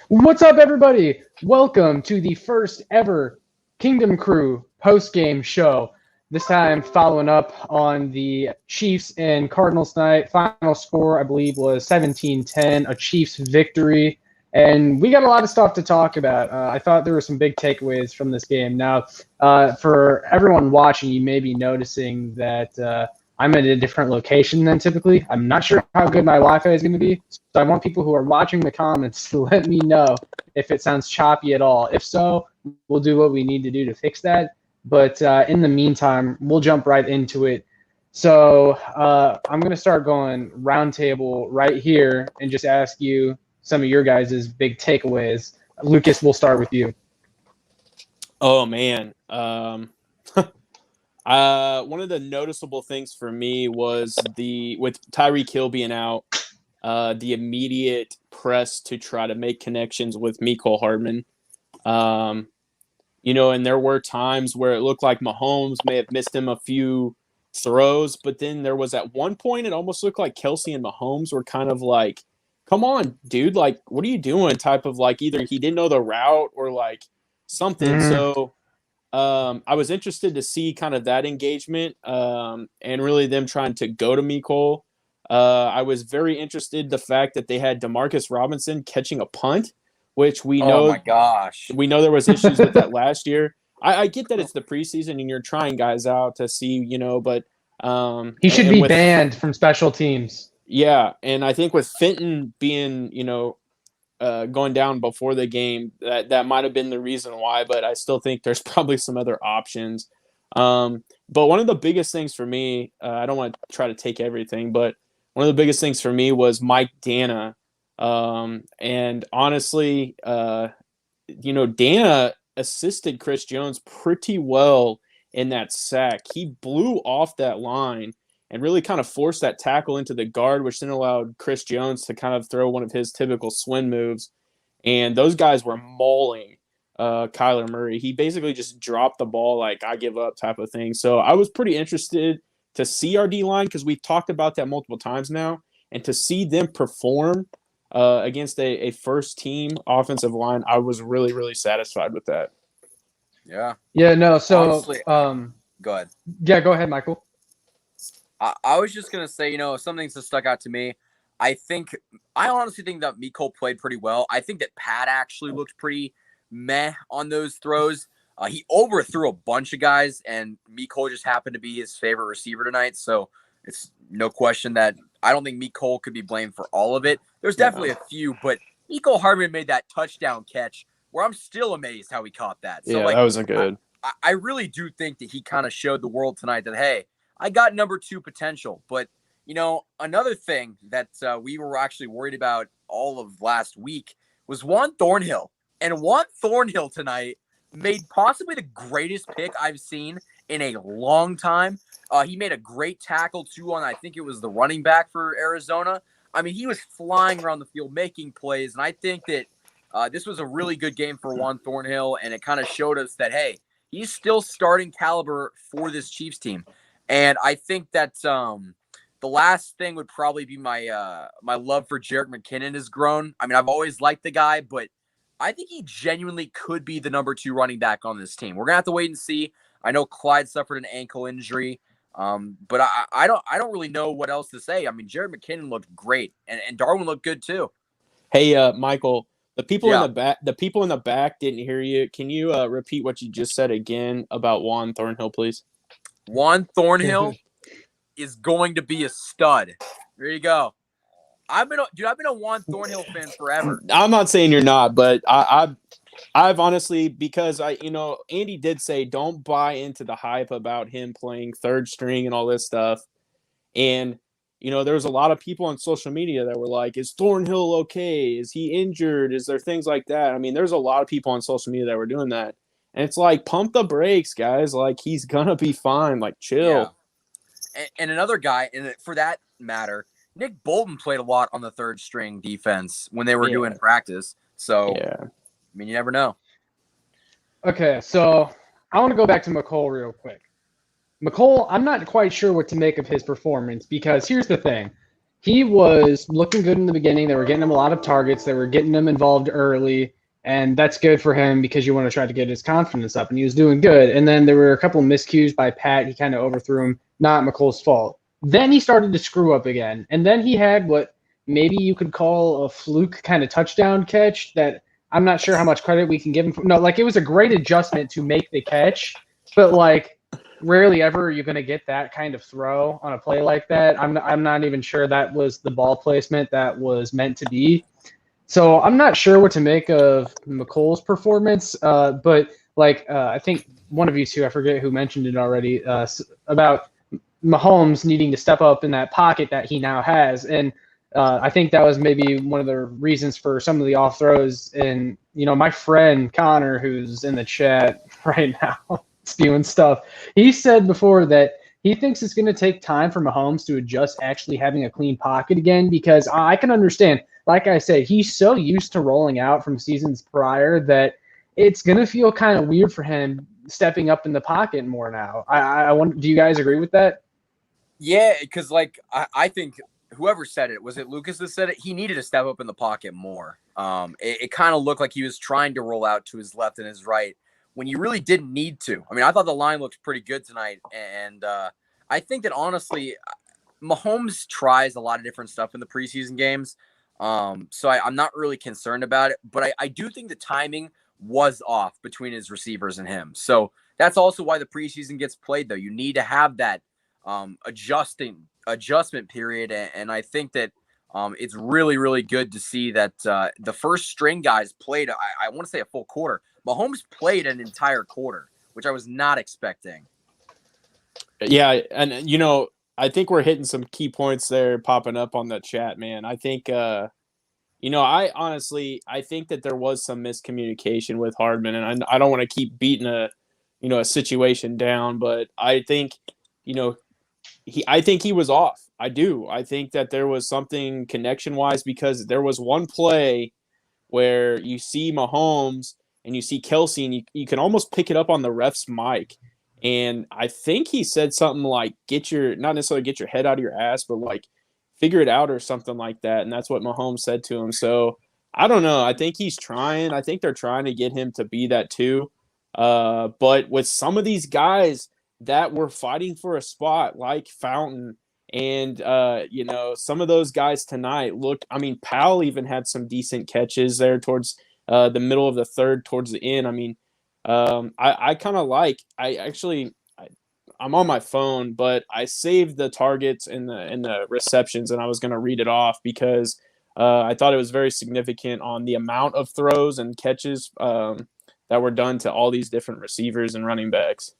What's up, everybody? Welcome to the first ever Kingdom Crew post-game show. This time following up on the Chiefs and Cardinals night. Final score, I believe, was 17-10, a Chiefs victory. And we got a lot of stuff to talk about. I thought there were some big takeaways from this game. Now, for everyone watching, you may be noticing that I'm at a different location than typically. I'm not sure how good my Wi-Fi is going to be, so I want people who are watching the comments to let me know if it sounds choppy at all. If so, we'll do what we need to do to fix that. But in the meantime, we'll jump right into it. So I'm going to start going roundtable right here and just ask you some of your guys' big takeaways. Lucas, we'll start with you. Oh, man. One of the noticeable things for me was with Tyreek Hill being out, the immediate press to try to make connections with Mecole Hardman. And there were times where it looked like Mahomes may have missed him a few throws, but then there was at one point it almost looked like Kelsey and Mahomes were kind of like, come on, dude, like, what are you doing? Type of like either he didn't know the route or like something. So I was interested to see kind of that engagement and really them trying to go to Mecole. I was very interested the fact that they had Demarcus Robinson catching a punt, which we know. Oh my gosh, we know there was issues with that last year. I get that it's the preseason and you're trying guys out to see, but he should be banned from special teams. Yeah, and I think with Fenton being, going down before the game, that might have been the reason why, but I still think there's probably some other options. But one of the biggest things for me, I don't want to try to take everything, but one of the biggest things for me was Mike Dana. And honestly, Dana assisted Chris Jones pretty well in that sack. He blew off that line and really kind of forced that tackle into the guard, which then allowed Chris Jones to kind of throw one of his typical swing moves. And those guys were mauling Kyler Murray. He basically just dropped the ball like, I give up type of thing. So I was pretty interested to see our D-line because we've talked about that multiple times now. And to see them perform against a first-team offensive line, I was really, really satisfied with that. Yeah. Yeah, no, so honestly, go ahead. Yeah, go ahead, Michael. I was just going to say, some things that stuck out to me. I honestly think that Mecole played pretty well. I think that Pat actually looked pretty meh on those throws. He overthrew a bunch of guys, and Mecole just happened to be his favorite receiver tonight. So it's no question that I don't think Mecole could be blamed for all of it. There's definitely a few, but Mecole Hardman made that touchdown catch where I'm still amazed how he caught that. So, that was a good. I really do think that he kind of showed the world tonight that, hey, I got number 2 potential. But, another thing that we were actually worried about all of last week was Juan Thornhill. And Juan Thornhill tonight made possibly the greatest pick I've seen in a long time. He made a great tackle, too, on I think it was the running back for Arizona. I mean, he was flying around the field making plays. And I think that this was a really good game for Juan Thornhill. And it kind of showed us that, hey, he's still starting caliber for this Chiefs team. And I think that the last thing would probably be my love for Jerick McKinnon has grown. I mean, I've always liked the guy, but I think he genuinely could be the number 2 running back on this team. We're gonna have to wait and see. I know Clyde suffered an ankle injury, but I don't really know what else to say. I mean, Jerick McKinnon looked great, and Darwin looked good too. Hey, Michael, the people in the back didn't hear you. Can you repeat what you just said again about Juan Thornhill, please? Juan Thornhill is going to be a stud. There you go. I've been a Juan Thornhill fan forever. I'm not saying you're not, but I've honestly, because Andy did say don't buy into the hype about him playing third string and all this stuff. And, there was a lot of people on social media that were like, is Thornhill okay? Is he injured? Is there things like that? I mean, there's a lot of people on social media that were doing that. And it's like, pump the brakes, guys. Like, he's going to be fine. Like, chill. Yeah. And another guy, and for that matter, Nick Bolton played a lot on the third string defense when they were doing practice. So, I mean, you never know. Okay, so I want to go back to Mecole real quick. Mecole, I'm not quite sure what to make of his performance because here's the thing. he was looking good in the beginning. They were getting him a lot of targets. They were getting him involved early, and that's good for him because you want to try to get his confidence up, and he was doing good. And then there were a couple of miscues by Pat. He kind of overthrew him, not McColl's fault. Then he started to screw up again, and then he had what maybe you could call a fluke kind of touchdown catch that I'm not sure how much credit we can give him for. No, like it was a great adjustment to make the catch, but like rarely ever are you going to get that kind of throw on a play like that. I'm not even sure that was the ball placement that was meant to be. So I'm not sure what to make of McColl's performance, but I think one of you two, I forget who mentioned it already, about Mahomes needing to step up in that pocket that he now has. And I think that was maybe one of the reasons for some of the off throws. And, my friend Connor, who's in the chat right now, spewing stuff, he said before that he thinks it's going to take time for Mahomes to adjust actually having a clean pocket again, because I can understand, like I said, he's so used to rolling out from seasons prior that it's going to feel kind of weird for him stepping up in the pocket more now. I wonder, do you guys agree with that? Yeah, because I think whoever said it, was it Lucas that said it? He needed to step up in the pocket more. It kind of looked like he was trying to roll out to his left and his right when you really didn't need to. I mean, I thought the line looked pretty good tonight, and I think that honestly, Mahomes tries a lot of different stuff in the preseason games, so I'm not really concerned about it. But I do think the timing was off between his receivers and him. So that's also why the preseason gets played, though. You need to have that adjustment period, and I think that it's really, really good to see that the first string guys played, I want to say a full quarter. Mahomes played an entire quarter, which I was not expecting. Yeah, and I think we're hitting some key points there popping up on the chat, man. I think I think that there was some miscommunication with Hardman, and I don't want to keep beating a situation down, but I think I think he was off. I do. I think that there was something connection-wise, because there was one play where you see Mahomes and you see Kelsey, and you can almost pick it up on the ref's mic. And I think he said something like, not necessarily get your head out of your ass, but like figure it out or something like that. And that's what Mahomes said to him. So I don't know. I think he's trying. I think they're trying to get him to be that too. But with some of these guys that were fighting for a spot like Fountain and, some of those guys tonight Powell even had some decent catches there towards the middle of the third, towards the end. I mean, I kind of I'm on my phone, but I saved the targets and the receptions, and I was going to read it off because I thought it was very significant on the amount of throws and catches that were done to all these different receivers and running backs.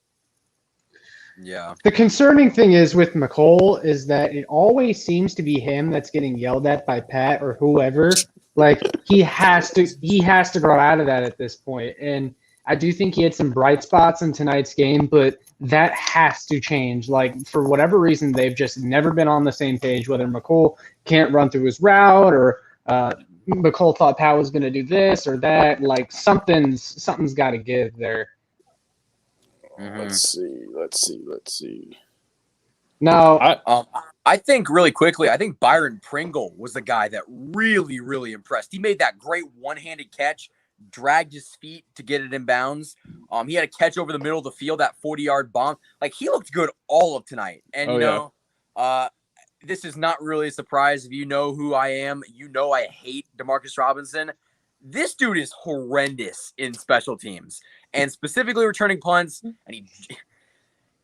Yeah. The concerning thing is with McColl is that it always seems to be him that's getting yelled at by Pat or whoever. Like he has to grow out of that at this point. And I do think he had some bright spots in tonight's game, but that has to change. Like for whatever reason, they've just never been on the same page, whether McColl can't run through his route or McColl thought Pat was going to do this or that. Like something's got to give there. Mm-hmm. Let's see. Now, I think really quickly, I think Byron Pringle was the guy that really, really impressed. He made that great one-handed catch, dragged his feet to get it in bounds. He had a catch over the middle of the field, that 40-yard bomb. Like, he looked good all of tonight. And, this is not really a surprise. If you know who I am, I hate Demarcus Robinson. This dude is horrendous in special teams and specifically returning punts. And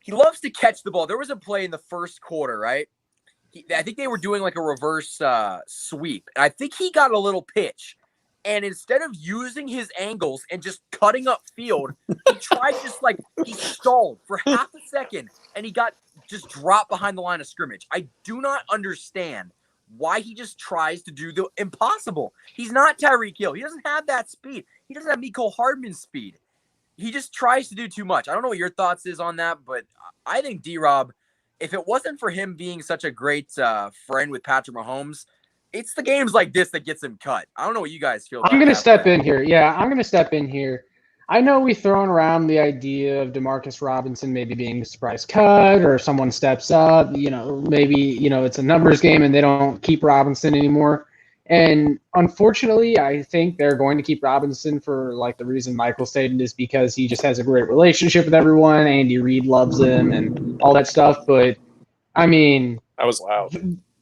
he loves to catch the ball. There was a play in the first quarter, right? I think they were doing like a reverse sweep. And I think he got a little pitch. And instead of using his angles and just cutting up field, he tried he stalled for half a second and he got just dropped behind the line of scrimmage. I do not understand why he just tries to do the impossible. He's not Tyreek Hill. He doesn't have that speed. He doesn't have Mecole Hardman's speed. He just tries to do too much. I don't know what your thoughts is on that, but I think D-Rob, if it wasn't for him being such a great friend with Patrick Mahomes, it's the games like this that gets him cut. I don't know what you guys feel about I'm going to that, step in here. Yeah, I'm going to step in here. I know we've thrown around the idea of Demarcus Robinson maybe being a surprise cut or someone steps up. Maybe, it's a numbers game and they don't keep Robinson anymore. And unfortunately, I think they're going to keep Robinson for like the reason Michael stated is because he just has a great relationship with everyone. Andy Reid loves him and all that stuff. But I mean, that was loud.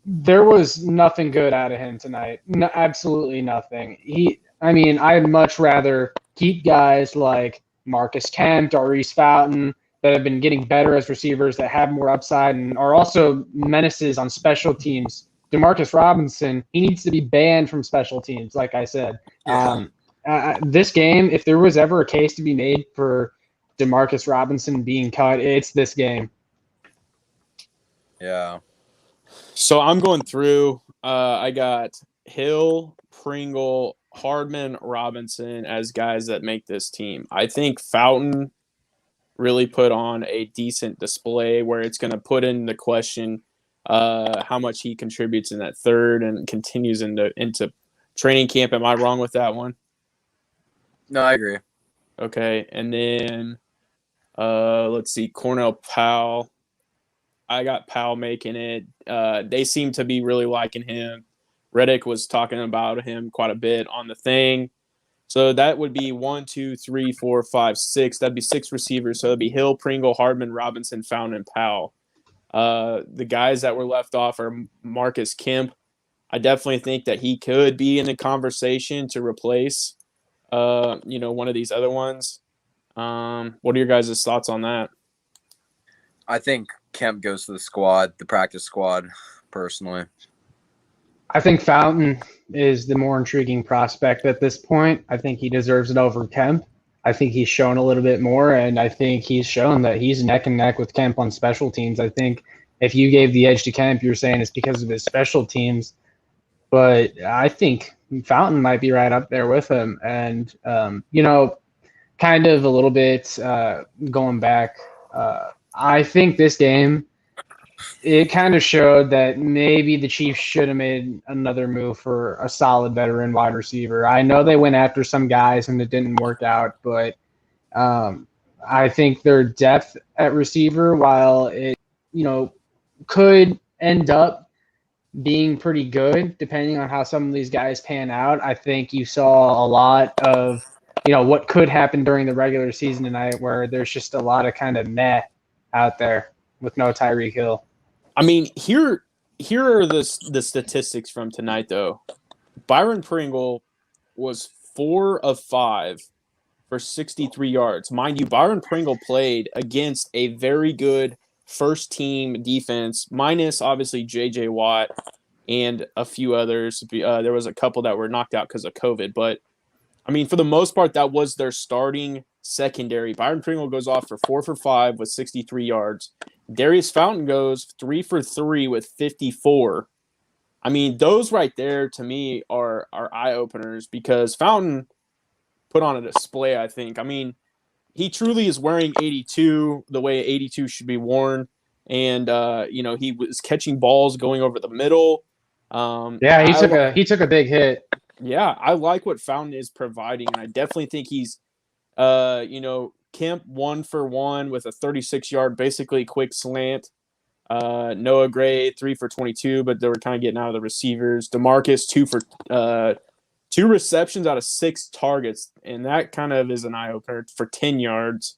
There was nothing good out of him tonight. No, absolutely nothing. I'd much rather keep guys like Marcus Kemp, Maurice Fountain that have been getting better as receivers that have more upside and are also menaces on special teams. Demarcus Robinson, he needs to be banned from special teams, like I said. Yeah. This game, if there was ever a case to be made for Demarcus Robinson being cut, it's this game. Yeah. So I'm going through. I got Hill, Pringle, Hardman, Robinson as guys that make this team. I think Fountain really put on a decent display where it's going to put into question how much he contributes in that third and continues into training camp. Am I wrong with that one? No, I agree. Okay, and then let's see, Cornell Powell. I got Powell making it. They seem to be really liking him. Reddick was talking about him quite a bit on the thing. So that would be 1, 2, 3, 4, 5, 6. That'd be 6 receivers. So that'd be Hill, Pringle, Hardman, Robinson, Fountain, and Powell. The guys that were left off are Marcus Kemp. I definitely think that he could be in the conversation to replace, one of these other ones. What are your guys' thoughts on that? I think Kemp goes to the squad, the practice squad, personally. I think Fountain is the more intriguing prospect at this point. I think he deserves it over Kemp. I think he's shown a little bit more, and I think he's shown that he's neck and neck with Kemp on special teams. I think if you gave the edge to Kemp, you're saying it's because of his special teams. But I think Fountain might be right up there with him. And, kind of a little bit going back, I think this game, it kind of showed that maybe the Chiefs should have made another move for a solid veteran wide receiver. I know they went after some guys and it didn't work out, but I think their depth at receiver, while it, could end up being pretty good depending on how some of these guys pan out, I think you saw a lot of, what could happen during the regular season tonight where there's just a lot of kind of meh out there with no Tyreek Hill. I mean, here are the statistics from tonight, though. Byron Pringle was 4 of 5 for 63 yards. Mind you, Byron Pringle played against a very good first-team defense, minus, obviously, J.J. Watt and a few others. There was a couple that were knocked out because of COVID. But, I mean, for the most part, that was their starting secondary. Byron Pringle goes off for 4 for 5 with 63 yards. Darius Fountain goes 3 for 3 with 54. I mean, those right there to me are eye-openers because Fountain put on a display, I think. I mean, he truly is wearing 82 the way 82 should be worn. And, he was catching balls going over the middle. He took a big hit. Yeah, I like what Fountain is providing. And I definitely think he's, Kemp 1 for 1 with a 36-yard, basically quick slant. Noah Gray 3 for 22, but they were kind of getting out of the receivers. DeMarcus 2 for 2 receptions out of 6 targets, and that kind of is an eye opener for 10 yards.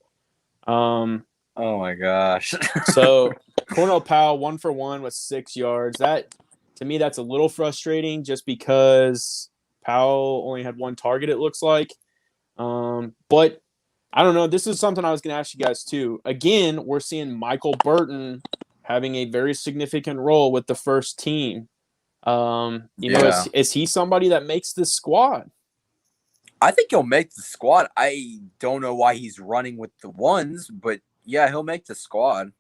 Oh my gosh! So Cornell Powell 1 for 1 with 6 yards. That to me, that's a little frustrating, just because Powell only had 1 target. It looks like, but. I don't know. This is something I was going to ask you guys too. Again, we're seeing Michael Burton having a very significant role with the first team. Is he somebody that makes this squad? I think he'll make the squad. I don't know why he's running with the ones, but yeah, he'll make the squad.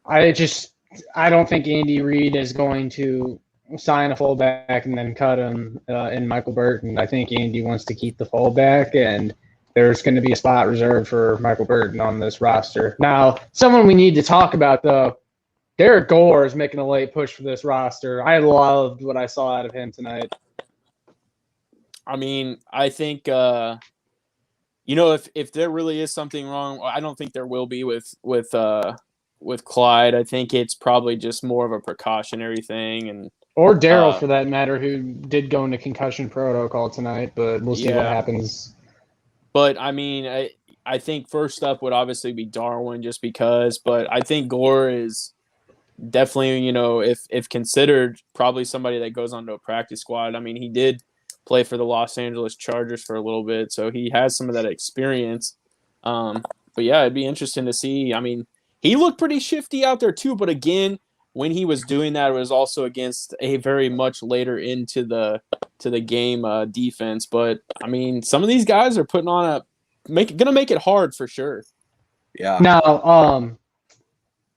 I don't think Andy Reid is going to sign a fullback and then cut him in Michael Burton. I think Andy wants to keep the fullback, and there's going to be a spot reserved for Michael Burton on this roster. Now, someone we need to talk about, though, Derek Gore is making a late push for this roster. I loved what I saw out of him tonight. I mean, I think, if there really is something wrong, I don't think there will be with Clyde. I think it's probably just more of a precautionary thing, and or Daryl for that matter, who did go into concussion protocol tonight. But we'll see what happens. But I mean, I think first up would obviously be Darwin, just because. But I think Gore is definitely, if considered, probably somebody that goes onto a practice squad. I mean, he did play for the Los Angeles Chargers for a little bit, so he has some of that experience. But yeah, it'd be interesting to see. I mean, he looked pretty shifty out there too, but again, when he was doing that, it was also against a very much later into the game defense. But I mean, some of these guys are putting on gonna make it hard for sure. Yeah. Now,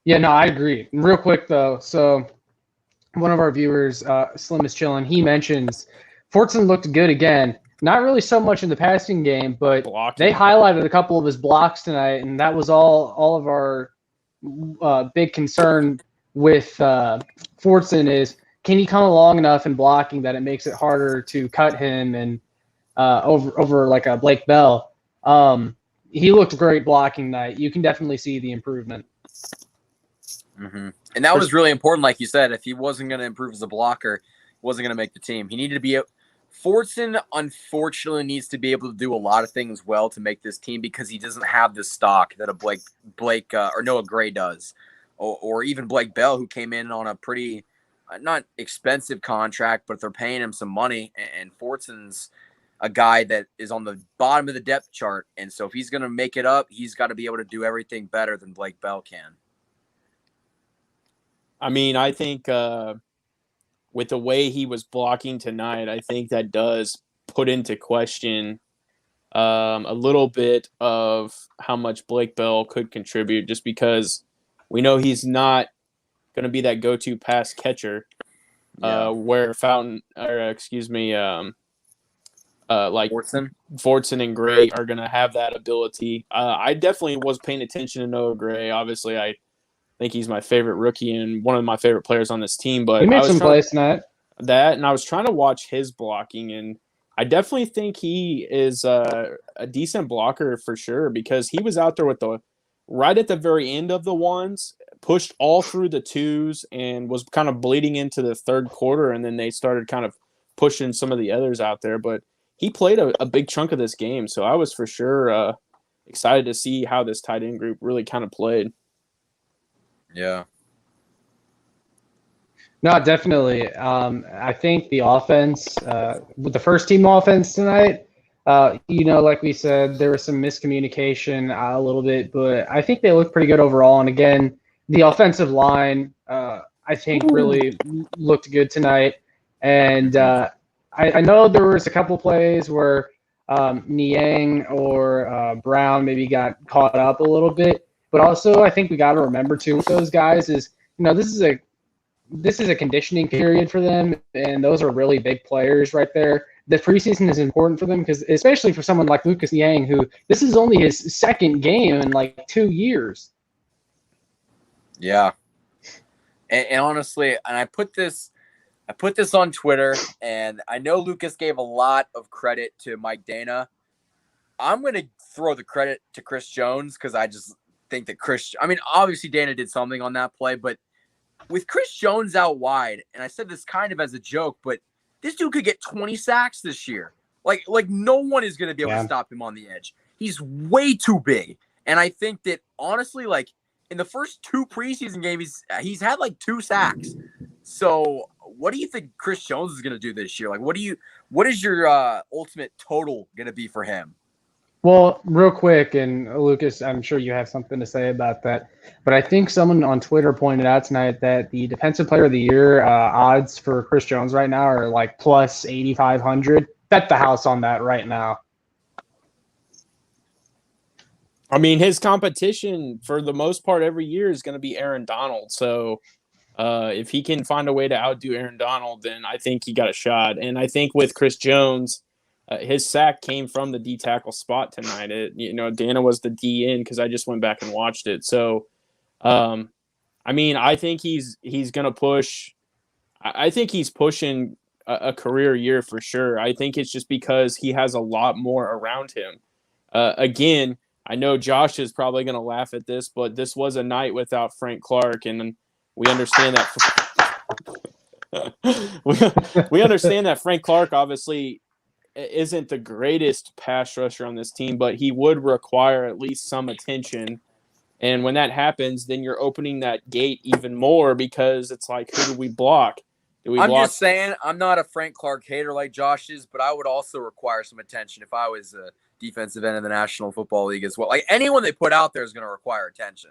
yeah, no, I agree. Real quick though, so one of our viewers, Slim is Chillin', he mentions Fortson looked good again. Not really so much in the passing game, but they highlighted a couple of his blocks tonight, and that was all of our big concern with Fortson is, can he come along enough in blocking that it makes it harder to cut him and over like a Blake Bell. He looked great blocking night. You can definitely see the improvement. Mm-hmm. And that was really important, like you said. If he wasn't going to improve as a blocker, he wasn't going to make the team. He needed to be Fortson, unfortunately, needs to be able to do a lot of things well to make this team, because he doesn't have the stock that a Blake or Noah Gray does, or even Blake Bell, who came in on a pretty not expensive contract, but they're paying him some money. And Fortson's a guy that is on the bottom of the depth chart, and so if he's going to make it up, he's got to be able to do everything better than Blake Bell can. I mean, I think with the way he was blocking tonight, I think that does put into question a little bit of how much Blake Bell could contribute, just because we know he's not going to be that go-to pass catcher where like Fortson and Gray are going to have that ability. I definitely was paying attention to Noah Gray. Obviously, I think he's my favorite rookie and one of my favorite players on this team. But he made some plays tonight. And I was trying to watch his blocking, and I definitely think he is a decent blocker for sure, because he was out there with right at the very end of the ones, pushed all through the twos, and was kind of bleeding into the third quarter, and then they started kind of pushing some of the others out there. But he played a big chunk of this game, so I was for sure excited to see how this tight end group really kind of played. Yeah. No, definitely. I think the offense, with the first team offense tonight, like we said, there was some miscommunication a little bit, but I think they looked pretty good overall. And again, the offensive line, I think, really looked good tonight. And I know there was a couple plays where Niang or Brown maybe got caught up a little bit. But also, I think we got to remember too with those guys is, this is a conditioning period for them, and those are really big players right there. The preseason is important for them, because especially for someone like Lucas Niang, who this is only his second game in like 2 years. Yeah, and honestly, and I put this on Twitter, and I know Lucas gave a lot of credit to Mike Dana. I'm going to throw the credit to Chris Jones, because I just think that obviously Dana did something on that play, but with Chris Jones out wide, and I said this kind of as a joke, but this dude could get 20 sacks this year. Like no one is going to be able to stop him on the edge. He's way too big. And I think that honestly, like in the first 2 preseason games, he's had like 2 sacks. So what do you think Chris Jones is going to do this year? Like, what is your ultimate total going to be for him? Well, real quick, and Lucas, I'm sure you have something to say about that, but I think someone on Twitter pointed out tonight that the Defensive Player of the Year odds for Chris Jones right now are like plus 8,500. Bet the house on that right now. I mean, his competition for the most part every year is going to be Aaron Donald. So if he can find a way to outdo Aaron Donald, then I think he got a shot. And I think with Chris Jones, his sack came from the D tackle spot tonight. Dana was the D in, because I just went back and watched it. So, I mean, I think he's going to push. I think he's pushing a career year for sure. I think it's just because he has a lot more around him. Again, I know Josh is probably going to laugh at this, but this was a night without Frank Clark, and we understand that. we understand that Frank Clark obviously isn't the greatest pass rusher on this team, but he would require at least some attention. And when that happens, then you're opening that gate even more because it's like, who do we block? I'm just saying, I'm not a Frank Clark hater like Josh is, but I would also require some attention if I was a defensive end in the National Football League as well. Like anyone they put out there is going to require attention.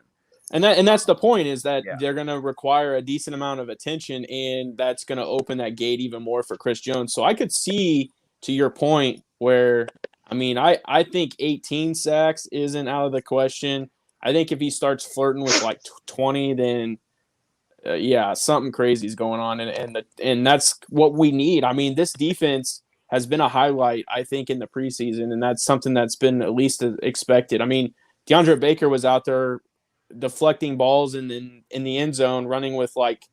And that's the point, is that they're going to require a decent amount of attention, and that's going to open that gate even more for Chris Jones. So I could see, to your point, where, I mean, I think 18 sacks isn't out of the question. I think if he starts flirting with like 20, then something crazy is going on, and that's what we need. I mean, this defense has been a highlight, I think, in the preseason, and that's something that's been at least expected. I mean, DeAndre Baker was out there deflecting balls in the end zone, running with like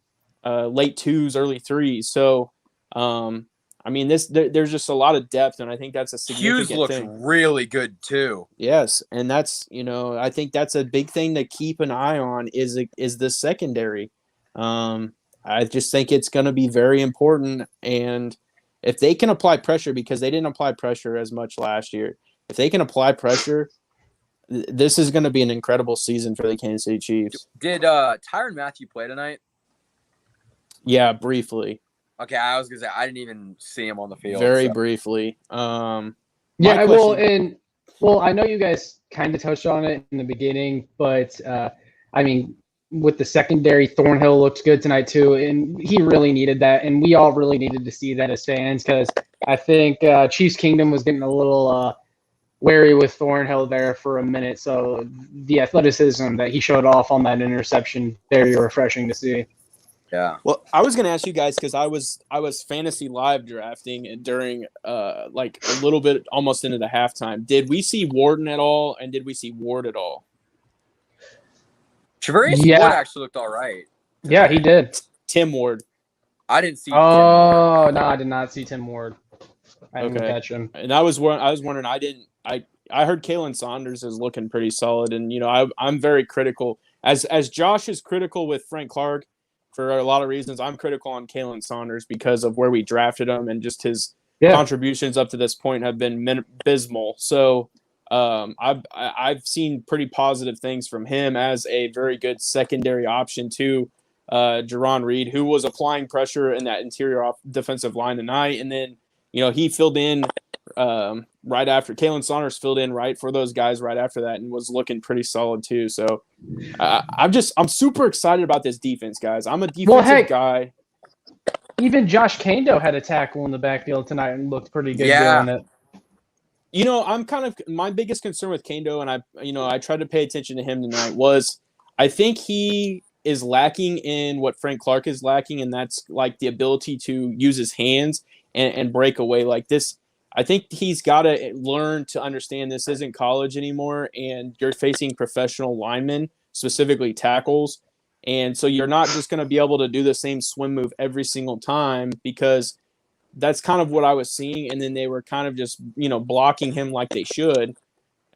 late 2s, early 3s. So, I mean, there's just a lot of depth, and I think that's a significant thing. Hughes looks really good too. Yes, and that's, I think that's a big thing to keep an eye on is the secondary. I just think it's going to be very important, and if they can apply pressure, because they didn't apply pressure as much last year, if they can apply pressure, this is going to be an incredible season for the Kansas City Chiefs. Did Tyrann Mathieu play tonight? Yeah, briefly. Okay, I was going to say, I didn't even see him on the field. Very briefly. I know you guys kind of touched on it in the beginning, but I mean, with the secondary, Thornhill looked good tonight too, and he really needed that, and we all really needed to see that as fans, because I think Chiefs Kingdom was getting a little wary with Thornhill there for a minute. So the athleticism that he showed off on that interception, very refreshing to see. Yeah. Well, I was going to ask you guys, because I was fantasy live drafting during like a little bit almost into the halftime. Did we see Warden at all, and did we see Ward at all? Travarius Ward actually looked all right. Yeah, he did. Tim Ward. I didn't see. Oh no, I did not see Tim Ward. I didn't catch him. And I was wondering. I heard Kalen Saunders is looking pretty solid, and I'm very critical. As Josh is critical with Frank Clark for a lot of reasons, I'm critical on Kalen Saunders because of where we drafted him, and just his contributions up to this point have been abysmal. So I've seen pretty positive things from him as a very good secondary option to Jerron Reed, who was applying pressure in that interior defensive line tonight, and then he filled in right after. Kalen Saunders filled in right for those guys right after that and was looking pretty solid too. So I'm super excited about this defense, guys. I'm a defensive guy. Even Josh Kando had a tackle in the backfield tonight and looked pretty good doing it. I'm kind of, my biggest concern with Kando, and I tried to pay attention to him tonight, was I think he is lacking in what Frank Clark is lacking, and that's like the ability to use his hands and break away like this. I think he's got to learn to understand this isn't college anymore, and you're facing professional linemen, specifically tackles. And so you're not just going to be able to do the same swim move every single time, because that's kind of what I was seeing. And then they were kind of just, blocking him like they should.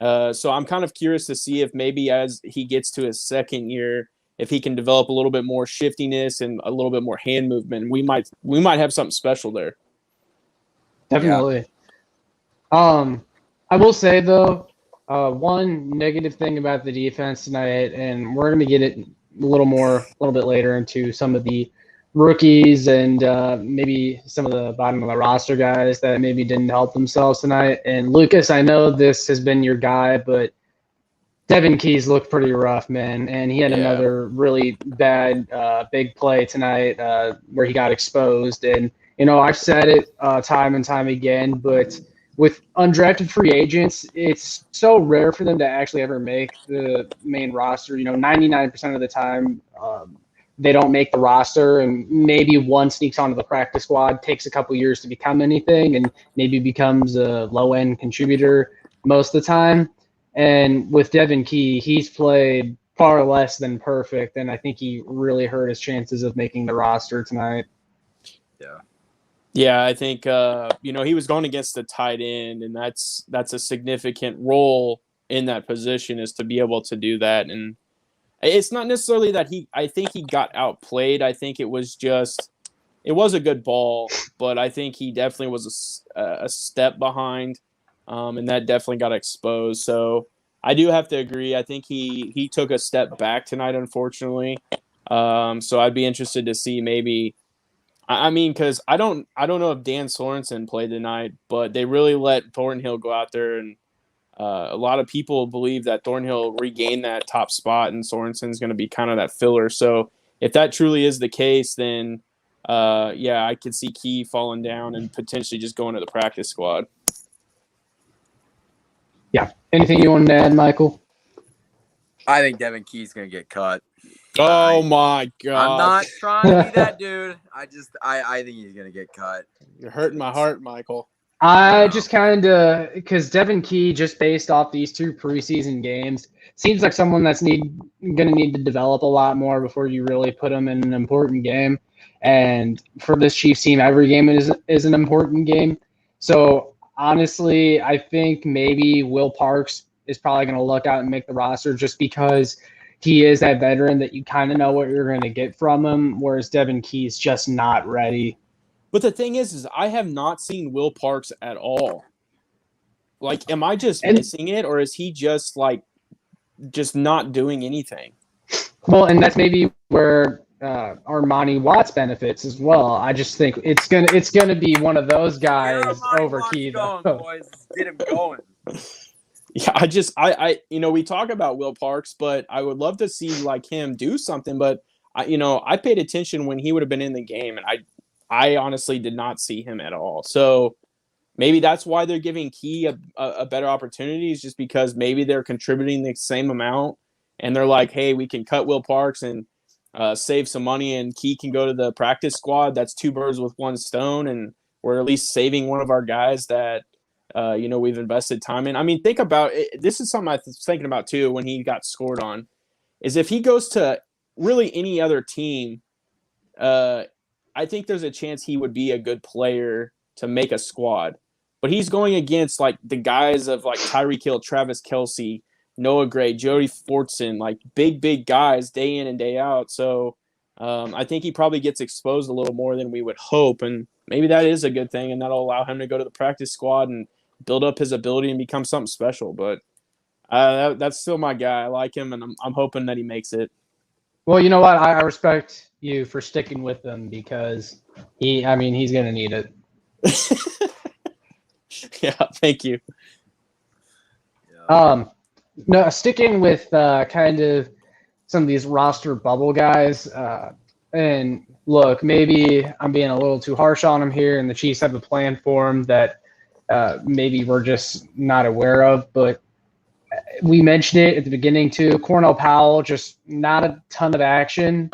So I'm kind of curious to see if maybe as he gets to his second year, if he can develop a little bit more shiftiness and a little bit more hand movement, we might have something special there. Definitely. Yeah. I will say though, one negative thing about the defense tonight, and we're going to get it a little bit later into some of the rookies and maybe some of the bottom of the roster guys that maybe didn't help themselves tonight. And Lucas, I know this has been your guy, but Devin Keys looked pretty rough, man. And he had another really bad big play tonight where he got exposed. And, I've said it time and time again, but with undrafted free agents, it's so rare for them to actually ever make the main roster. 99% of the time, they don't make the roster, and maybe one sneaks onto the practice squad, takes a couple years to become anything, and maybe becomes a low-end contributor most of the time. And with Devin Key, he's played far less than perfect, and I think he really hurt his chances of making the roster tonight. Yeah. Yeah, I think he was going against the tight end, and that's a significant role in that position is to be able to do that. And it's not necessarily that I think he got outplayed. I think it was a good ball, but I think he definitely was a step behind, and that definitely got exposed. So I do have to agree. I think he took a step back tonight, unfortunately. So I'd be interested to see maybe. I mean, because I don't know if Dan Sorensen played tonight, but they really let Thornhill go out there, and a lot of people believe that Thornhill regained that top spot, and Sorensen's going to be kind of that filler. So if that truly is the case, then I could see Key falling down and potentially just going to the practice squad. Yeah. Anything you want to add, Michael? I think Devin Key's going to get cut. Oh my God! I'm not trying to be that dude. I think he's gonna get cut. You're hurting my heart, Michael. I just kind of because Devin Key, just based off these 2 preseason games, seems like someone that's gonna need to develop a lot more before you really put him in an important game. And for this Chiefs team, every game is an important game. So honestly, I think maybe Will Parks is probably gonna look out and make the roster just because he is that veteran that you kind of know what you're going to get from him, whereas Devin Key's just not ready. But the thing is I have not seen Will Parks at all. Like, am I just missing it, or is he just not doing anything? Well, and that's maybe where Armani Watts benefits as well. I just think it's gonna be one of those guys over Key. Boys. Get him going. Yeah, we talk about Will Parks, but I would love to see him do something. But I paid attention when he would have been in the game, and I honestly did not see him at all. So maybe that's why they're giving Key a better opportunity, is just because maybe they're contributing the same amount, and they're like, hey, we can cut Will Parks and save some money, and Key can go to the practice squad. That's 2 birds with 1 stone, and we're at least saving one of our guys that. We've invested time in. I mean, think about it. This is something I was thinking about too when he got scored on, is if he goes to really any other team, I think there's a chance he would be a good player to make a squad. But he's going against the guys of Tyreek Hill, Travis Kelce, Noah Gray, Jody Fortson, big guys day in and day out. So I think he probably gets exposed a little more than we would hope. And maybe that is a good thing, and that'll allow him to go to the practice squad and build up his ability and become something special. But that's still my guy. I like him, and I'm hoping that he makes it. Well, you know what? I respect you for sticking with him because he's going to need it. Yeah, thank you. No, sticking with kind of some of these roster bubble guys. And look, maybe I'm being a little too harsh on him here, and the Chiefs have a plan for him that maybe we're just not aware of. But we mentioned it at the beginning too. Cornell Powell, just not a ton of action.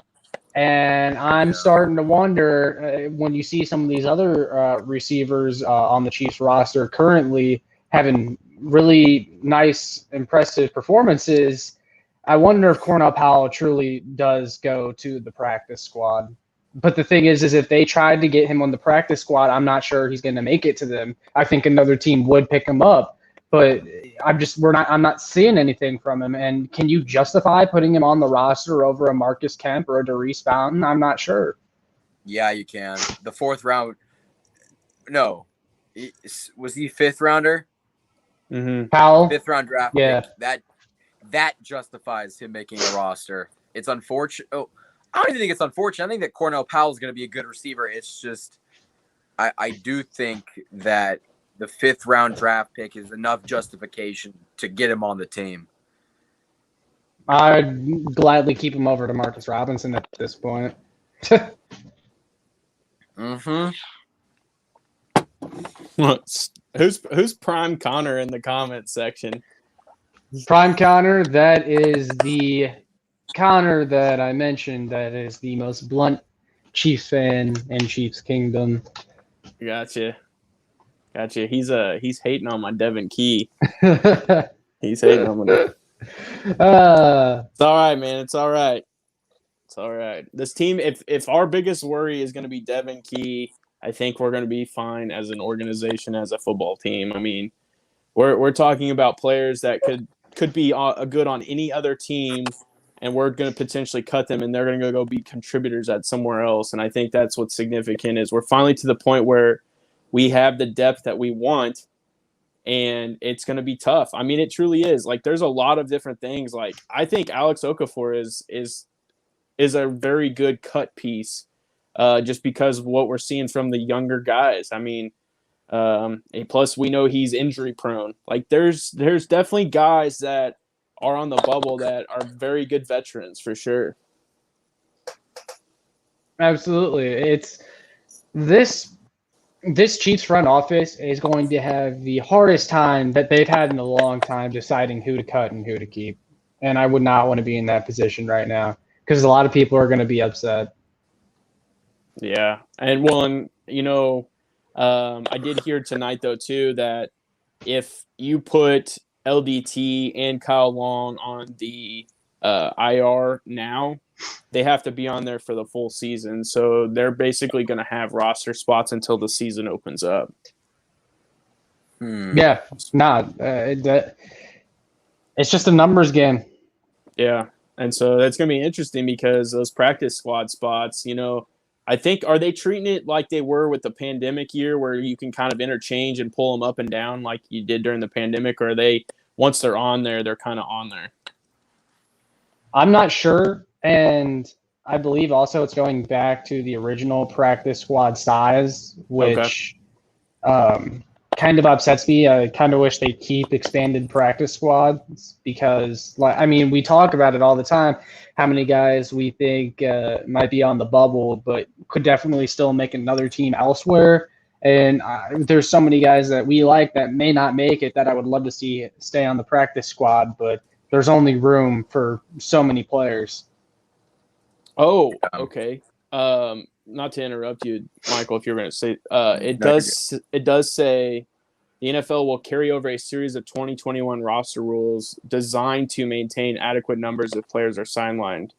And I'm starting to wonder when you see some of these other receivers on the Chiefs roster currently having really nice, impressive performances, I wonder if Cornell Powell truly does go to the practice squad. But the thing is if they tried to get him on the practice squad, I'm not sure he's going to make it to them. I think another team would pick him up, but I'm not seeing anything from him. And can you justify putting him on the roster over a Marcus Kemp or a Darius Fountain? I'm not sure. Yeah, you can. The 4th round. No, was he 5th rounder? Mm-hmm. Powell, 5th round draft. Yeah, pick. That justifies him making a roster. It's unfortunate. Oh, I don't even think it's unfortunate. I think that Cornell Powell is going to be a good receiver. It's just, I do think that the 5th round draft pick is enough justification to get him on the team. I'd gladly keep him over to Marcus Robinson at this point. Mm-hmm. Who's Prime Connor in the comments section? Prime Connor, that is the Connor that I mentioned. That is the most blunt Chiefs fan in Chiefs Kingdom. Gotcha. He's hating on my Devin Key. He's hating on my. It's all right, man. It's all right. This team, if our biggest worry is going to be Devin Key, I think we're going to be fine as an organization, as a football team. I mean, we're talking about players that could be good on any other team, and we're going to potentially cut them, and they're going to go be contributors at somewhere else. And I think that's what's significant is we're finally to the point where we have the depth that we want, and it's going to be tough. I mean, it truly is. Like, there's a lot of different things. Like, I think Alex Okafor is a very good cut piece, just because of what we're seeing from the younger guys. I mean, and plus we know he's injury prone. Like, there's definitely guys that are on the bubble that are very good veterans for sure. Absolutely. It's this Chiefs front office is going to have the hardest time that they've had in a long time deciding who to cut and who to keep. And I would not want to be in that position right now because a lot of people are going to be upset. Yeah. And I did hear tonight, though, too, that if you put LDT and Kyle Long on the IR now, they have to be on there for the full season. So they're basically going to have roster spots until the season opens up. Yeah, it's just a numbers game. Yeah, and so that's going to be interesting because those practice squad spots, I think, are they treating it like they were with the pandemic year where you can kind of interchange and pull them up and down like you did during the pandemic? Or are they, once they're on there, they're kind of on there? I'm not sure. And I believe also it's going back to the original practice squad size, which kind of upsets me. I kind of wish they keep expanded practice squads because, we talk about it all the time, how many guys we think might be on the bubble, but could definitely still make another team elsewhere. And there's so many guys that we like that may not make it that I would love to see stay on the practice squad, but there's only room for so many players. Oh, okay. Not to interrupt you, Michael, if you're going to say, it does say the NFL will carry over a series of 2021 roster rules designed to maintain adequate numbers of players are sidelined.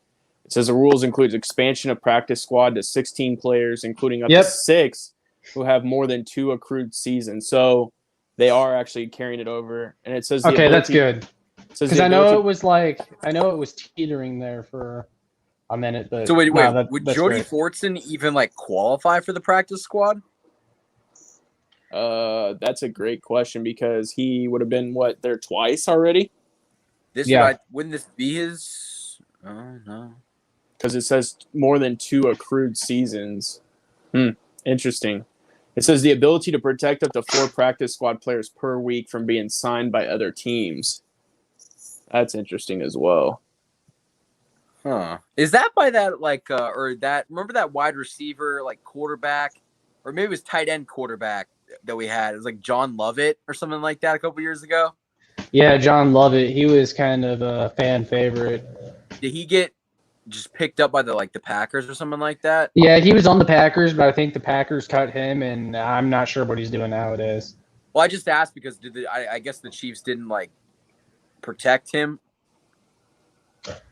It says the rules include expansion of practice squad to 16 players, including up to 6 who have more than 2 accrued seasons. So they are actually carrying it over. And it says that's good. Because I know it was teetering there for a minute, but so wait, would Jody great. Fortson even qualify for the practice squad? That's a great question because he would have been there twice already. Wouldn't this be his? Oh no, because it says more than 2 accrued seasons. Interesting. It says the ability to protect up to 4 practice squad players per week from being signed by other teams. That's interesting as well. Huh. Is that by that remember that wide receiver quarterback, or maybe it was tight end quarterback that we had? It was John Lovett or something like that a couple years ago. Yeah, John Lovett. He was kind of a fan favorite. Did he get just picked up by the Packers or something like that? Yeah, he was on the Packers, but I think the Packers cut him, and I'm not sure what he's doing nowadays. Well, I just asked because I guess the Chiefs didn't protect him.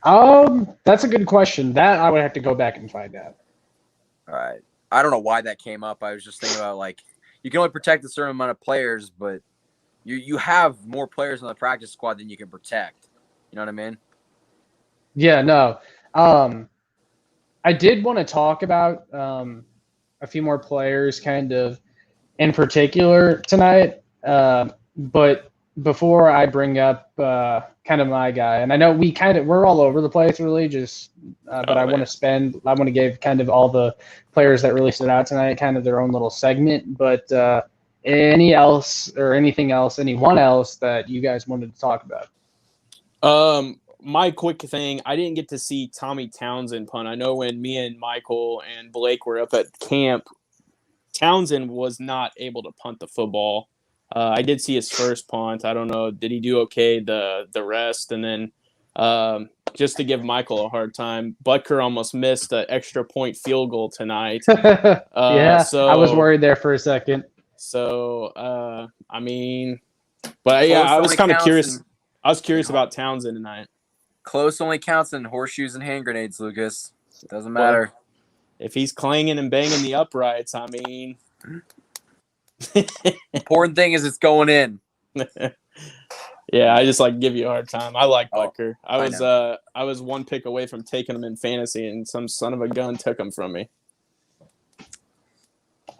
That's a good question. That I would have to go back and find out. All right. I don't know why that came up. I was just thinking about you can only protect a certain amount of players, but you have more players on the practice squad than you can protect. You know what I mean? Yeah, no. I did want to talk about a few more players kind of in particular tonight, but before I bring up kind of my guy, and I know we're all over the place really, but I want to give kind of all the players that really stood out tonight kind of their own little segment. But anyone else that you guys wanted to talk about? My quick thing, I didn't get to see Tommy Townsend punt. I know when me and Michael and Blake were up at camp, Townsend was not able to punt the football. I did see his first punt. I don't know. Did he do okay the rest? And then just to give Michael a hard time, Butker almost missed an extra point field goal tonight. Yeah, so I was worried there for a second. So, I was kind of curious. I was curious about Townsend tonight. Close only counts in horseshoes and hand grenades, Lucas. Doesn't matter. Well, if he's clanging and banging the uprights, Important thing is it's going in. Yeah, I just like give you a hard time. I like Oh, Butker. I was one pick away from taking him in fantasy, and some son of a gun took him from me.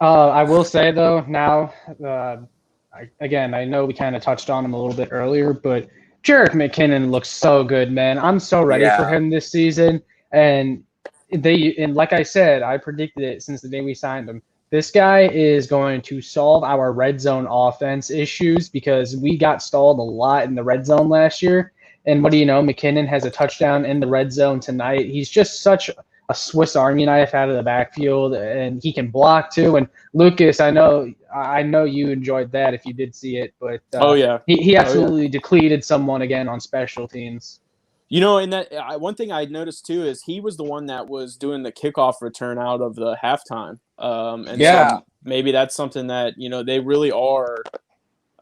I will say though, now, I know we kind of touched on him a little bit earlier, but Jerick McKinnon looks so good, man. I'm so ready for him this season, and like I said, I predicted it since the day we signed him. This guy is going to solve our red zone offense issues because we got stalled a lot in the red zone last year. And what do you know? McKinnon has a touchdown in the red zone tonight. He's just such a Swiss Army knife out of the backfield, and he can block too. And Lucas, I know you enjoyed that if you did see it, but he absolutely depleted someone again on special teams. You know, and that one thing I noticed too is he was the one that was doing the kickoff return out of the halftime. So maybe that's something that, you know, they really are.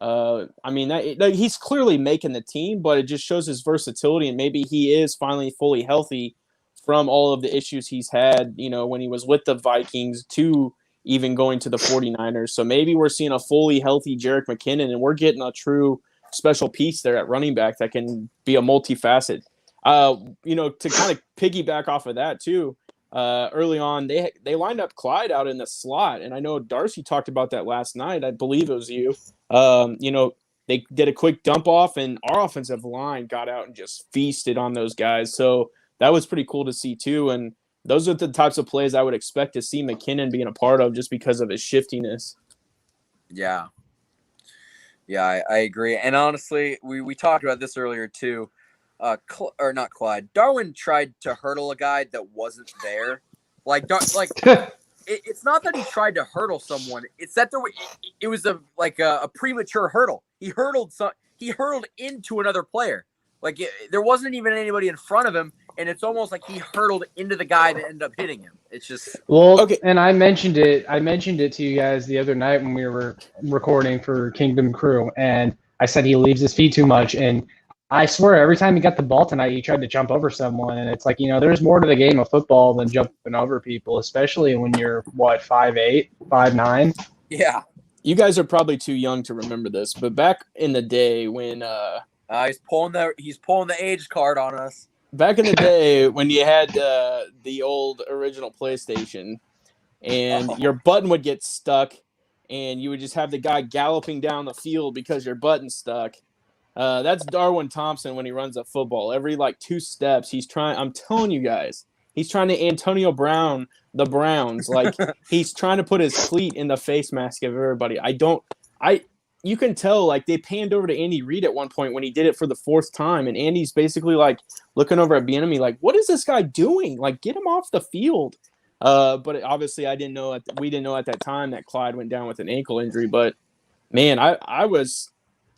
I mean, he's clearly making the team, but it just shows his versatility, and maybe he is finally fully healthy from all of the issues he's had, you know, when he was with the Vikings to even going to the 49ers. So maybe we're seeing a fully healthy Jerick McKinnon, and we're getting a true special piece there at running back that can be a multifaceted. You know, to kind of piggyback off of that too, early on they lined up Clyde out in the slot, and I know Darcy talked about that last night. I believe it was you. You know, they did a quick dump off, and our offensive line got out and just feasted on those guys. So that was pretty cool to see too. And those are the types of plays I would expect to see McKinnon being a part of, just because of his shiftiness. Yeah, I agree. And honestly, we talked about this earlier too. Or not Clyde. Darwin tried to hurdle a guy that wasn't there. It's not that he tried to hurdle someone. It's that it was a premature hurdle. He hurdled into another player. There wasn't even anybody in front of him, and it's almost like he hurdled into the guy that ended up hitting him. It's just okay. And I mentioned it to you guys the other night when we were recording for Kingdom Crew, and I said he leaves his feet too much, and I swear, every time he got the ball tonight, he tried to jump over someone, and it's like, you know, there's more to the game of football than jumping over people, especially when you're, 5'8", 5'9"? Yeah. You guys are probably too young to remember this, but back in the day when he's pulling the age card on us. Back in the day when you had the old original PlayStation, and your button would get stuck, and you would just have the guy galloping down the field because your button's stuck. That's Darwin Thompson when he runs a football. Every 2 steps, I'm telling you guys, he's trying to Antonio Brown the Browns. He's trying to put his cleat in the face mask of everybody. You can tell, they panned over to Andy Reid at one point when he did it for the 4th time, and Andy's basically looking over at Bieniemy what is this guy doing? Get him off the field. But obviously we didn't know at that time that Clyde went down with an ankle injury. But man,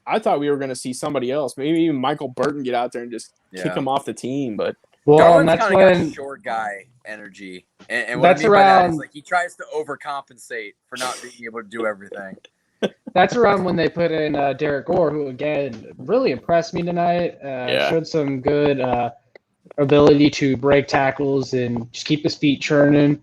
I thought we were going to see somebody else, maybe even Michael Burton, get out there and just kick him off the team. But Darwin's kind of got short guy energy, and what I mean by that is he tries to overcompensate for not being able to do everything. That's around when they put in Derek Gore, who again really impressed me tonight. Showed some good ability to break tackles and just keep his feet churning.